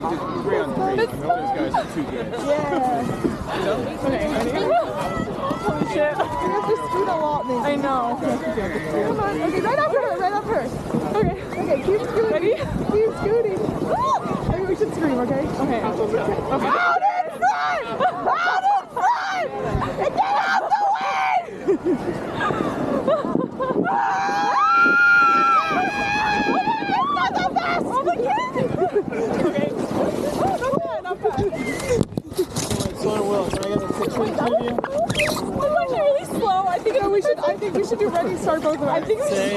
Three on three. Those guys are too good. Yeah. Okay, ready? Holy shit. You have to scoot a lot, maybe. I know. Come on. Okay, right after her, right after her. Okay. Okay, keep scooting. Ready? Keep scooting. Maybe we should scream, okay? Okay. Out in front! Out in front! And get out the way! Not that fast! Oh my God! Okay. Not bad. Slow and Will, can I get a picture of you? I'm actually really slow. I think we should do ready, start both of us. I think we should.